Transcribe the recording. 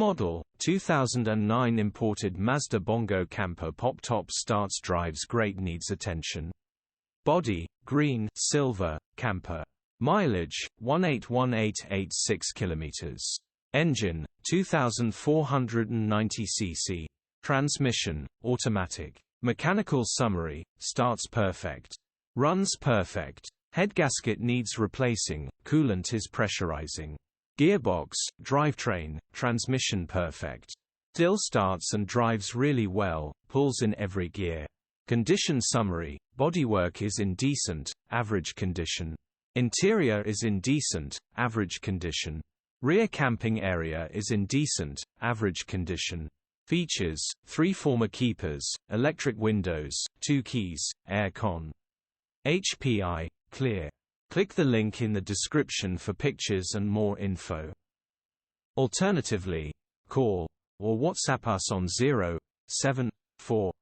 Model, 2009 imported Mazda Bongo camper pop-top starts drives great needs attention. Body, green, silver, camper. Mileage, 181886 km. Engine, 2490 cc. Transmission, automatic. Mechanical summary, starts perfect. Runs perfect. Headgasket needs replacing, coolant is pressurizing. Gearbox, drivetrain, transmission perfect. Still starts and drives really well, pulls in every gear. Condition summary, bodywork is in decent, average condition. Interior is in decent, average condition. Rear camping area is in decent, average condition. Features, 3 former keepers, electric windows, 2 keys, air con. HPI, clear. Click the link in the description for pictures and more info. Alternatively, call or WhatsApp us on 074